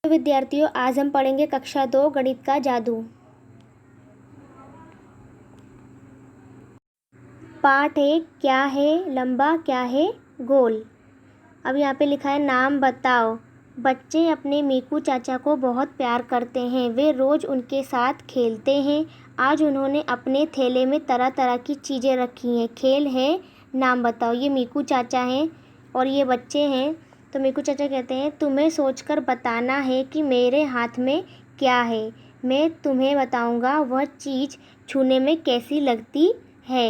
विद्यार्थियों, आज हम पढ़ेंगे कक्षा 2 गणित का जादू। पाठ 1 क्या है लंबा क्या है गोल। अब यहाँ पे लिखा है नाम बताओ। बच्चे अपने मीकू चाचा को बहुत प्यार करते हैं। वे रोज़ उनके साथ खेलते हैं। आज उन्होंने अपने थैले में तरह तरह की चीज़ें रखी हैं। खेल है नाम बताओ। ये मीकू चाचा हैं और ये बच्चे हैं। तो मीकू चाचा कहते हैं तुम्हें सोचकर बताना है कि मेरे हाथ में क्या है। मैं तुम्हें बताऊंगा वह चीज़ छूने में कैसी लगती है।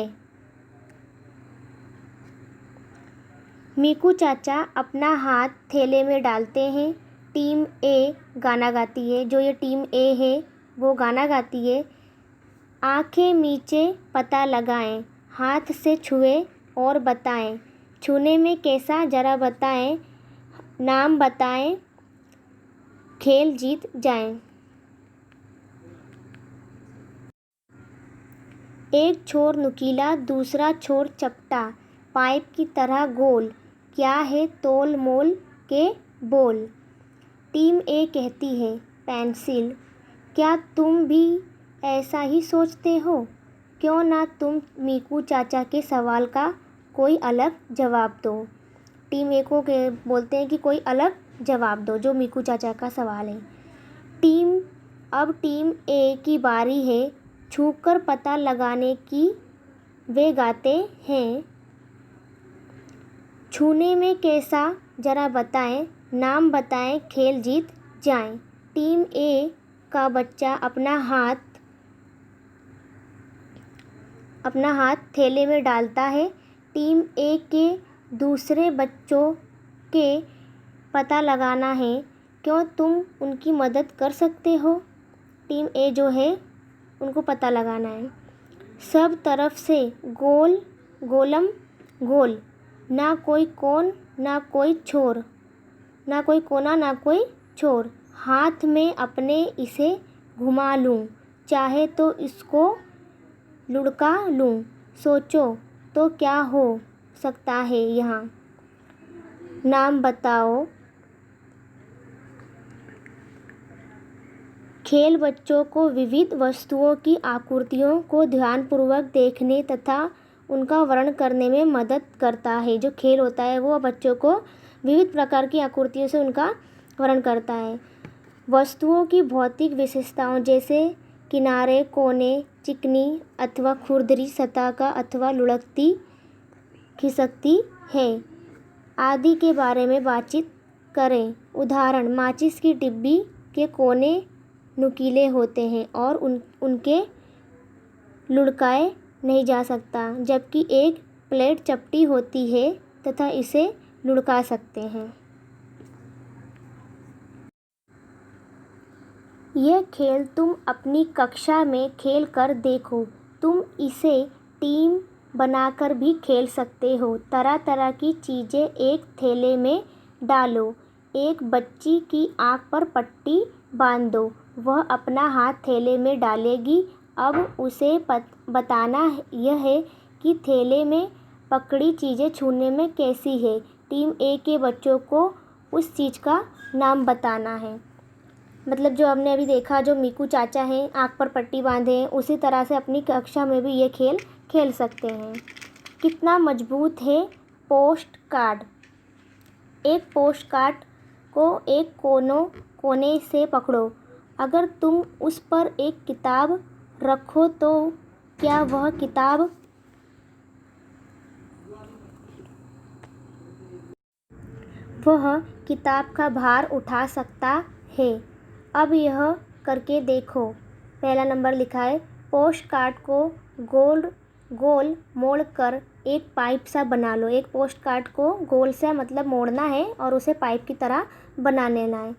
मीकू चाचा अपना हाथ थैले में डालते हैं। टीम ए गाना गाती है। जो ये टीम ए है वो गाना गाती है। आंखें नीचे पता लगाएं, हाथ से छुए और बताएं, छूने में कैसा ज़रा बताएं, नाम बताएं, खेल जीत जाएं। एक छोर नुकीला दूसरा छोर चपटा, पाइप की तरह गोल, क्या है तोल मोल के बोल। टीम ए कहती है पेंसिल। क्या तुम भी ऐसा ही सोचते हो? क्यों ना तुम मीकू चाचा के सवाल का कोई अलग जवाब दो। टीम ए को बोलते हैं कि कोई अलग जवाब दो जो मीकू चाचा का सवाल है। अब टीम ए की बारी है छूकर पता लगाने की। वे गाते हैं छूने में कैसा ज़रा बताएं, नाम बताएं, खेल जीत जाएं। टीम ए का बच्चा अपना हाथ थैले में डालता है। टीम ए के दूसरे बच्चों के पता लगाना है। क्यों तुम उनकी मदद कर सकते हो? टीम ए जो है उनको पता लगाना है। सब तरफ से गोल गोलम गोल, ना कोई कोन ना कोई छोर, ना कोई कोना ना कोई छोर। हाथ में अपने इसे घुमा लूँ, चाहे तो इसको लुढ़का लूँ। सोचो तो क्या हो सकता है यहाँ, नाम बताओ। खेल बच्चों को विविध वस्तुओं की आकृतियों को ध्यानपूर्वक देखने तथा उनका वर्णन करने में मदद करता है। जो खेल होता है वो बच्चों को विविध प्रकार की आकृतियों से उनका वर्णन करता है। वस्तुओं की भौतिक विशेषताओं जैसे किनारे, कोने, चिकनी अथवा खुरदरी सतह का अथवा लुढ़कती खिसकती है आदि के बारे में बातचीत करें। उदाहरण, माचिस की डिब्बी के कोने नुकीले होते हैं और उनके लुढ़काए नहीं जा सकता, जबकि एक प्लेट चपटी होती है तथा इसे लुढ़का सकते हैं। यह खेल तुम अपनी कक्षा में खेल कर देखो। तुम इसे टीम बनाकर भी खेल सकते हो। तरह तरह की चीज़ें एक थैले में डालो। एक बच्ची की आँख पर पट्टी बांध दो। वह अपना हाथ थैले में डालेगी। अब उसे बताना यह है कि थैले में पकड़ी चीज़ें छूने में कैसी है। टीम ए के बच्चों को उस चीज़ का नाम बताना है। मतलब जो हमने अभी देखा, जो मीकू चाचा हैं आँख पर पट्टी बांधे हैं, उसी तरह से अपनी कक्षा में भी ये खेल खेल सकते हैं। कितना मजबूत है पोस्ट कार्ड। एक पोस्ट कार्ड को एक कोने से पकड़ो। अगर तुम उस पर एक किताब रखो तो क्या वह किताब का भार उठा सकता है? अब यह करके देखो। पहला नंबर लिखा है पोस्ट कार्ड को गोल गोल मोड़ कर एक पाइप सा बना लो। एक पोस्ट कार्ड को गोल से मतलब मोड़ना है और उसे पाइप की तरह बना लेना है।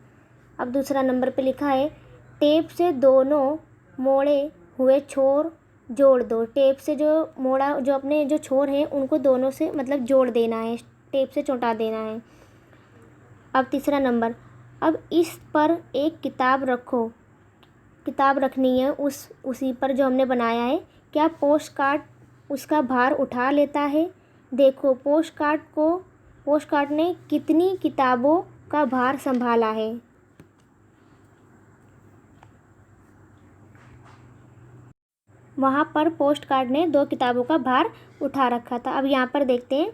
अब दूसरा नंबर पे लिखा है टेप से दोनों मोड़े हुए छोर जोड़ दो। टेप से अपने जो छोर हैं उनको दोनों से मतलब जोड़ देना है, टेप से चौंटा देना है। अब तीसरा नंबर, अब इस पर एक किताब रखो। किताब रखनी है उसी पर जो हमने बनाया है। क्या पोस्ट कार्ड उसका भार उठा लेता है? देखो पोस्ट कार्ड ने कितनी किताबों का भार संभाला है। वहाँ पर पोस्ट कार्ड ने 2 किताबों का भार उठा रखा था। अब यहाँ पर देखते हैं,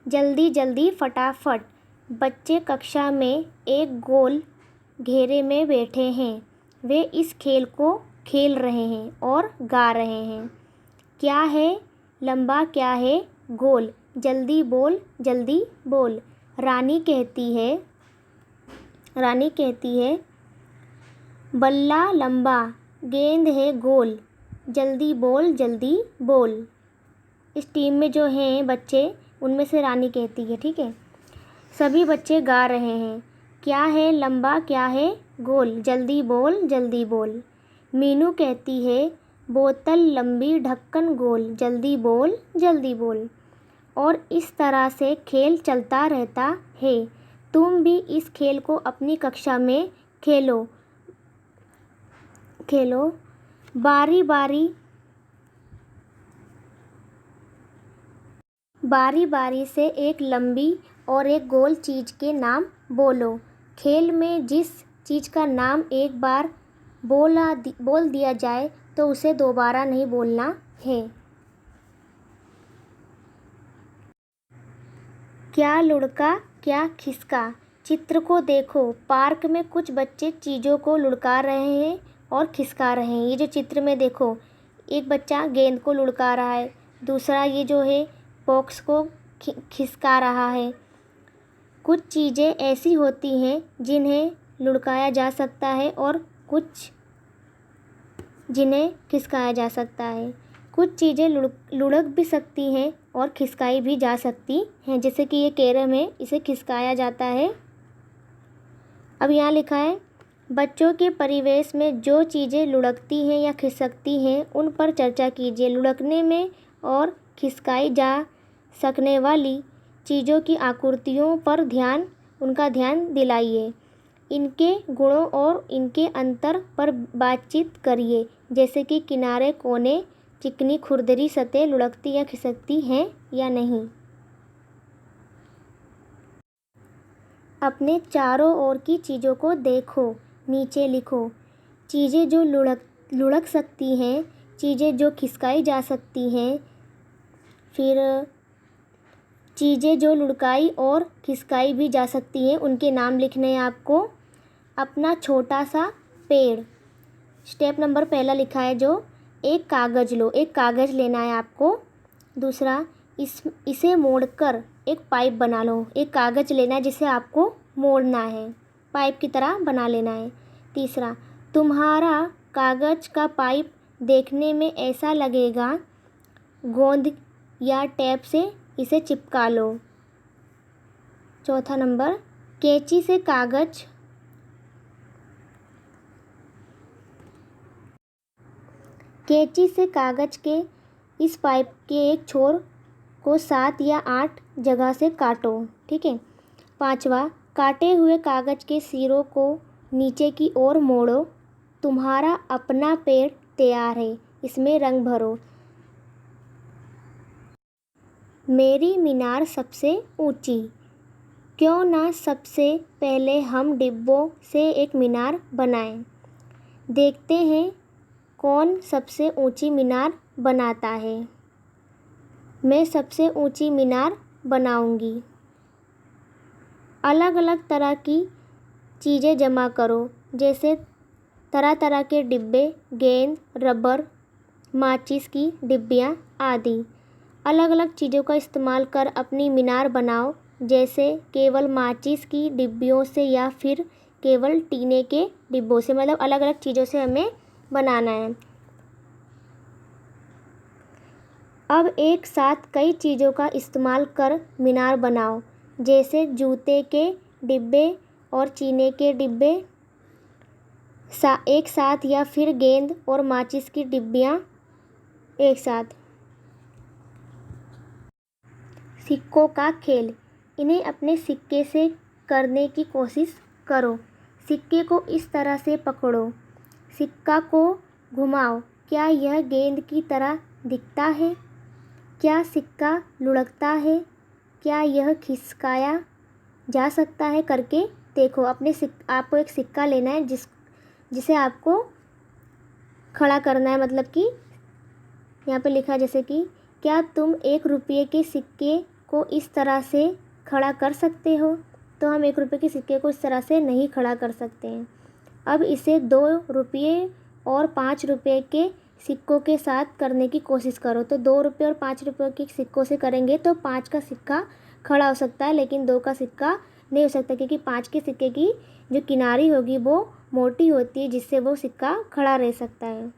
जल्दी जल्दी फटाफट। बच्चे कक्षा में एक गोल घेरे में बैठे हैं। वे इस खेल को खेल रहे हैं और गा रहे हैं। क्या है लंबा, क्या है गोल, जल्दी बोल जल्दी बोल। रानी कहती है बल्ला लंबा, गेंद है गोल, जल्दी बोल। इस टीम में जो हैं बच्चे, उनमें से रानी कहती है, ठीक है। सभी बच्चे गा रहे हैं, क्या है लंबा, क्या है गोल, जल्दी बोल। मीनू कहती है बोतल लंबी, ढक्कन गोल, जल्दी बोल। और इस तरह से खेल चलता रहता है। तुम भी इस खेल को अपनी कक्षा में खेलो। बारी बारी से एक लंबी और एक गोल चीज़ के नाम बोलो। खेल में जिस चीज़ का नाम एक बार बोल दिया जाए तो उसे दोबारा नहीं बोलना है। क्या लुढ़का क्या खिसका। चित्र को देखो। पार्क में कुछ बच्चे चीज़ों को लुढ़का रहे हैं और खिसका रहे हैं। ये जो चित्र में देखो, एक बच्चा गेंद को लुढ़का रहा है, दूसरा ये जो है बॉक्स को खिसका रहा है। कुछ चीज़ें ऐसी होती हैं जिन्हें लुढ़काया जा सकता है और कुछ जिन्हें खिसकाया जा सकता है। कुछ चीज़ें लुढ़क भी सकती हैं और खिसकाई भी जा सकती हैं, जैसे कि ये कैरम है, इसे खिसकाया जाता है। अब यहाँ लिखा है, बच्चों के परिवेश में जो चीज़ें लुढ़कती हैं या खिसकती हैं उन पर चर्चा कीजिए। लुढ़कने में और खिसकाई जा सकने वाली चीज़ों की आकृतियों पर उनका ध्यान दिलाइए। इनके गुणों और इनके अंतर पर बातचीत करिए, जैसे कि किनारे, कोने, चिकनी, खुरदरी सतह लुढ़कती या खिसकती हैं या नहीं। अपने चारों ओर की चीज़ों को देखो। नीचे लिखो, चीज़ें जो लुढ़क सकती हैं, चीज़ें जो खिसकाई जा सकती हैं। फिर चीज़ें जो लुढ़काई और खिसकाई भी जा सकती हैं, उनके नाम लिखने हैं आपको। अपना छोटा सा पेड़। स्टेप नंबर पहला लिखा है जो, एक कागज़ लो। एक कागज़ लेना है आपको। दूसरा, इसे मोड़कर एक पाइप बना लो। एक कागज़ लेना है जिसे आपको मोड़ना है, पाइप की तरह बना लेना है। तीसरा, तुम्हारा कागज़ का पाइप देखने में ऐसा लगेगा, गोंद या टेप से इसे चिपका लो। चौथा नंबर, कैंची से कागज़ के इस पाइप के एक छोर को 7 या 8 जगह से काटो, ठीक है। पांचवा, काटे हुए कागज़ के सिरों को नीचे की ओर मोड़ो। तुम्हारा अपना पेड़ तैयार है, इसमें रंग भरो। मेरी मीनार सबसे ऊंची। क्यों ना सबसे पहले हम डिब्बों से एक मीनार बनाएं। देखते हैं कौन सबसे ऊंची मीनार बनाता है। मैं सबसे ऊंची मीनार बनाऊंगी। अलग अलग तरह की चीज़ें जमा करो, जैसे तरह तरह के डिब्बे, गेंद, रबर, माचिस की डिब्बियाँ आदि। अलग अलग चीज़ों का इस्तेमाल कर अपनी मीनार बनाओ, जैसे केवल माचिस की डिब्बियों से या फिर केवल टीने के डिब्बों से। मतलब अलग अलग चीज़ों से हमें बनाना है। अब एक साथ कई चीज़ों का इस्तेमाल कर मीनार बनाओ, जैसे जूते के डिब्बे और चीनी के डिब्बे एक साथ, या फिर गेंद और माचिस की डिब्बियाँ एक साथ। सिक्कों का खेल। इन्हें अपने सिक्के से करने की कोशिश करो। सिक्के को इस तरह से पकड़ो, सिक्का को घुमाओ। क्या यह गेंद की तरह दिखता है? क्या सिक्का लुढ़कता है? क्या यह खिसकाया जा सकता है? करके देखो। आपको एक सिक्का लेना है जिसे आपको खड़ा करना है, मतलब कि यहाँ पे लिखा है जैसे कि क्या तुम 1 रुपये के सिक्के को इस तरह से खड़ा कर सकते हो। तो हम 1 रुपये के सिक्के को इस तरह से नहीं खड़ा कर सकते हैं। अब इसे 2 रुपये और 5 रुपये के सिक्कों के साथ करने की कोशिश करो। तो 2 रुपये और 5 रुपये के सिक्कों से करेंगे तो 5 का सिक्का खड़ा हो सकता है, लेकिन 2 का सिक्का नहीं हो सकता, क्योंकि 5 के सिक्के की जो किनारी होगी वो मोटी होती है, जिससे वो सिक्का खड़ा रह सकता है।